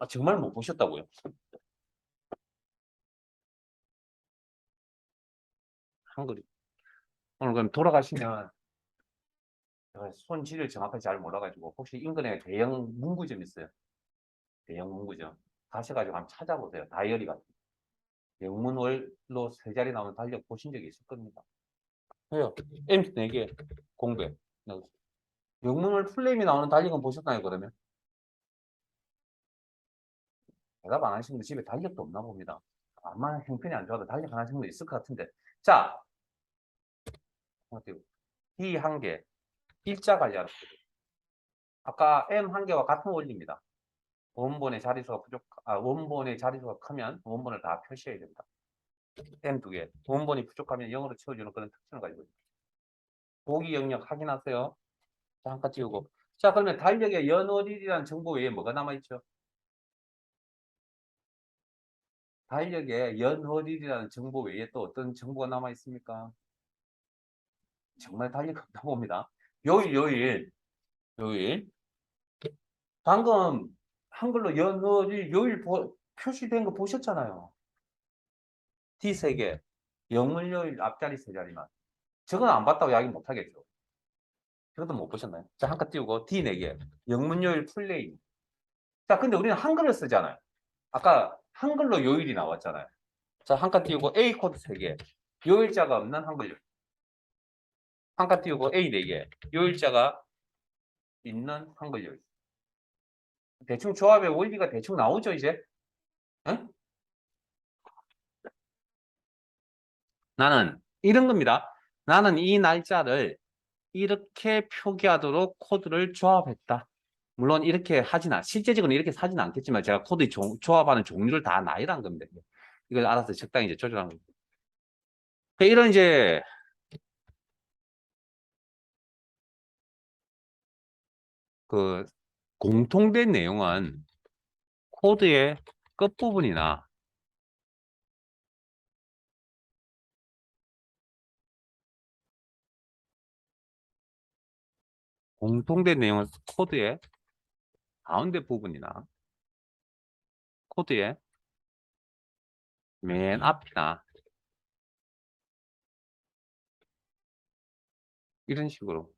정말 못 보셨다고요? 한글이. 오늘 그럼 돌아가시면 제가 손질을 정확하게 잘 몰라가지고 혹시 인근에 대형 문구점 있어요? 대형 문구점. 가셔가지고 한번 찾아보세요. 다이어리 같은. 영문월로 세 자리 나오는 달력 보신 적이 있을 겁니다. 왜요? M 4개 공배. 영문월 풀네임이 나오는 달력은 보셨나요, 그러면? 대답 안 하시는 분 집에 달력도 없나 봅니다. 아마 형편이 안 좋아도 달력 하나 정도 있을 것 같은데. 자, 어때요? D 한 개, 일자 관리하는 거죠. 아까 M 한 개와 같은 원리입니다. 원본의 자리수가 원본의 자리수가 크면 원본을 다 표시해야 된다. M 두 개. 원본이 부족하면 0으로 채워주는 그런 특징을 가지고 있습니다. 보기 영역 확인하세요. 잠깐 띄우고. 자, 그러면 달력에 연월일이라는 정보 외에 뭐가 남아있죠? 달력에 연월일이라는 정보 외에 또 어떤 정보가 남아있습니까? 정말 달력 없다 봅니다. 요일. 방금 한글로 연월일, 요일 표시된 거 보셨잖아요. D 세 개. 영월요일 앞자리 세 자리만. 저건 안 봤다고 이야기 못 하겠죠. 저것도 못 보셨나요? 자, 한 칸 띄우고 D 네 개. 영문요일 풀네임. 자, 근데 우리는 한글을 쓰잖아요. 아까 한글로 요일이 나왔잖아요. 자, 한 칸 띄우고 A 코드 3개. 요일자가 없는 한글 요일. 한 칸 띄우고 A 4개. 요일자가 있는 한글 요일. 대충 조합의 원리가 대충 나오죠, 이제? 응? 나는 이런 겁니다. 나는 이 날짜를 이렇게 표기하도록 코드를 조합했다. 물론 이렇게 실제적으로 이렇게 사진 않겠지만 제가 코드 조합하는 종류를 다 나열한 겁니다. 이걸 알아서 적당히 이제 조절하는 겁니다. 이런 이제 그 공통된 내용은 코드의 끝부분이나 공통된 내용은 코드의 가운데 부분이나 코드의 맨 앞이나 이런 식으로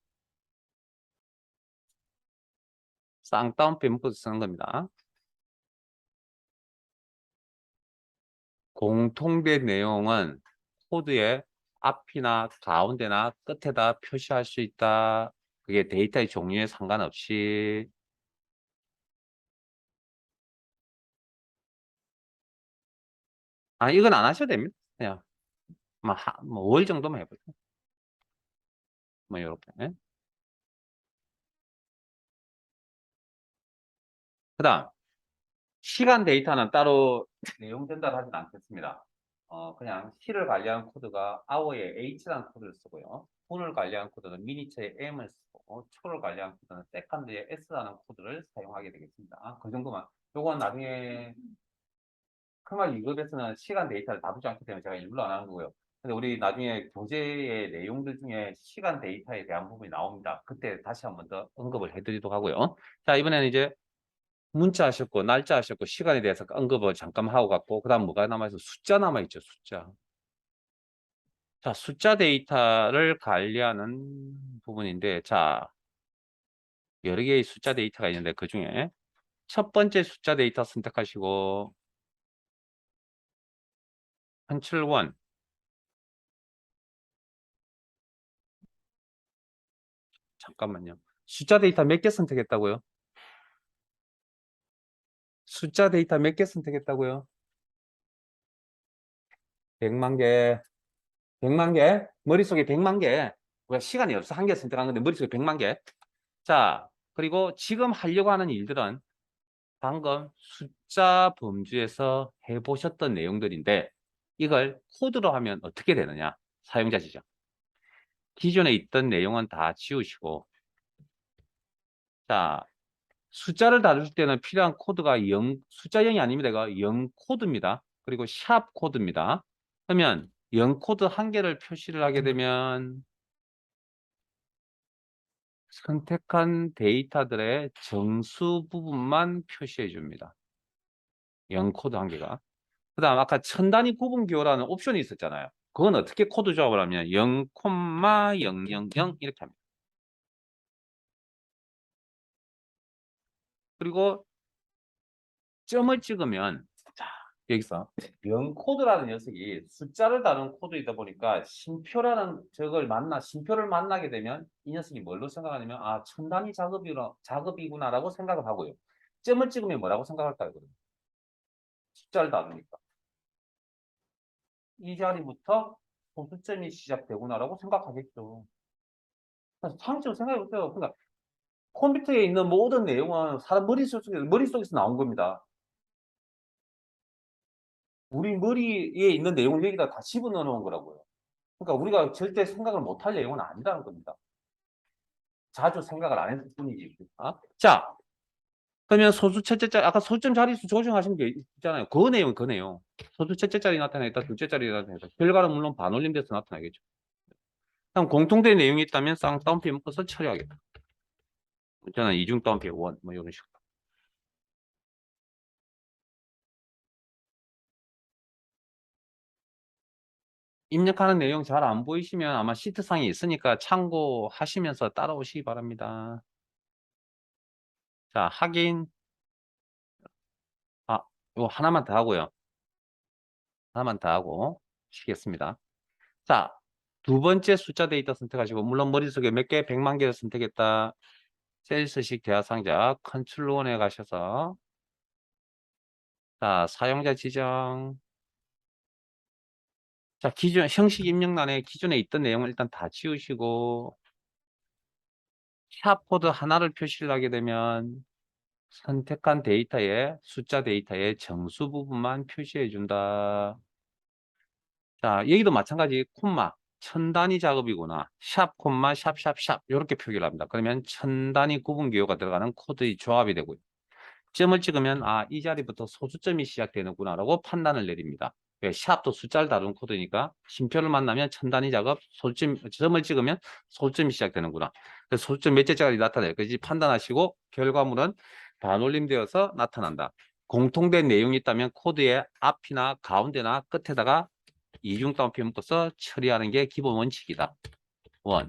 쌍따옴표 묶어서 쓰는 겁니다. 공통된 내용은 코드의 앞이나 가운데나 끝에다 표시할 수 있다. 그게 데이터의 종류에 상관없이. 이건 안 하셔도 됩니다. 그냥 뭐 5일 정도만 해보세요. 뭐 이렇게. 그 다음 시간 데이터는 따로 내용 전달하지는 않겠습니다. 그냥 시를 관리한 코드가 hour에 h라는 코드를 쓰고요. 분을 관리한 코드는 미니트에 m을 쓰고 초를 관리한 코드는 세컨드에 s라는 코드를 사용하게 되겠습니다. 그 정도만. 요건 나중에 크말 2급에서는 시간 데이터를 다루지 않기 때문에 제가 일부러 안 하는 거고요. 근데 우리 나중에 교재의 내용들 중에 시간 데이터에 대한 부분이 나옵니다. 그때 다시 한 번 더 언급을 해드리도록 하고요. 자, 이번에는 이제 문자 하셨고 날짜 하셨고 시간에 대해서 언급을 잠깐 하고 갔고 그 다음 뭐가 남아있어? 숫자 남아있죠. 숫자. 자, 숫자 데이터를 관리하는 부분인데 자, 여러 개의 숫자 데이터가 있는데 그 중에 첫 번째 숫자 데이터 선택하시고 컨트롤 1 잠깐만요. 숫자 데이터 몇 개 선택했다고요? 숫자 데이터 몇 개 선택했다고요? 100만 개. 100만 개? 머릿속에 100만 개. 우리가 시간이 없어. 한 개 선택한 건데 머릿속에 100만 개. 자, 그리고 지금 하려고 하는 일들은 방금 숫자 범주에서 해보셨던 내용들인데 이걸 코드로 하면 어떻게 되느냐? 사용자 지정. 기존에 있던 내용은 다 지우시고 자, 숫자를 다룰 때는 필요한 코드가 0, 숫자 0이 아닙니다. 이거 0 코드입니다. 그리고 샵 코드입니다. 그러면 0 코드 한 개를 표시를 하게 되면 선택한 데이터들의 정수 부분만 표시해 줍니다. 0 코드 한 개가. 그 다음 아까 천 단위 구분 기호라는 옵션이 있었잖아요. 그건 어떻게 코드 조합을 하면 0,000 이렇게 합니다. 그리고 점을 찍으면 자, 여기서 0 코드라는 녀석이 숫자를 다루는 코드이다 보니까 심표를 만나게 되면 이 녀석이 뭘로 생각하냐면 아, 천 단위 작업이구나라고 생각을 하고요. 점을 찍으면 뭐라고 생각할까요? 숫자를 다루니까. 이 자리부터 소수점이 시작되구나라고 생각하겠죠. 상식적으로 생각해보세요. 그러니까 컴퓨터에 있는 모든 내용은 사람 머릿속에서 나온 겁니다. 우리 머리에 있는 내용을 여기다 다 집어넣어 놓은 거라고요. 그러니까 우리가 절대 생각을 못할 내용은 아니라는 겁니다. 자주 생각을 안 했을 뿐이지. 자, 그러면 소수 첫째 자리, 아까 소점 자릿수 조정하신 게 있잖아요. 그 내용. 소수 첫째 자리 나타나겠다, 둘째 자리 나타나겠다. 결과는 물론 반올림돼서 나타나겠죠. 그럼 공통된 내용이 있다면 쌍따옴표 묶어서 처리하겠다. 저는 이중 따옴표 원, 뭐 이런 식으로. 입력하는 내용 잘 안 보이시면 아마 시트상에 있으니까 참고하시면서 따라오시기 바랍니다. 자, 확인. 이거 하나만 더 하고요. 하나만 더 하고 쉬겠습니다. 자, 두 번째 숫자 데이터 선택하시고, 물론 머릿속에 몇 개, 100만 개를 선택했다. 셀스식 대화 상자 컨트롤 원에 가셔서 자, 사용자 지정. 자, 형식 입력란에 기존에 있던 내용을 일단 다 지우시고 샵코드 하나를 표시를 하게 되면 선택한 숫자 데이터의 정수 부분만 표시해 준다. 자, 여기도 마찬가지 콤마 천 단위 작업이구나. 샵 콤마 샵샵샵 이렇게 표기를 합니다. 그러면 천 단위 구분 기호가 들어가는 코드의 조합이 되고요. 점을 찍으면 이 자리부터 소수점이 시작되는구나 라고 판단을 내립니다. 왜? 샵도 숫자를 다루는 코드니까 심표를 만나면 천 단위 작업, 점을 찍으면 소수점이 시작되는구나. 그래서 소수점 몇째 자리 나타나요. 그래서 판단하시고 결과물은 반올림되어서 나타난다. 공통된 내용이 있다면 코드의 앞이나 가운데나 끝에다가 이중 따옴표 묶어서 처리하는 게 기본 원칙이다. 원.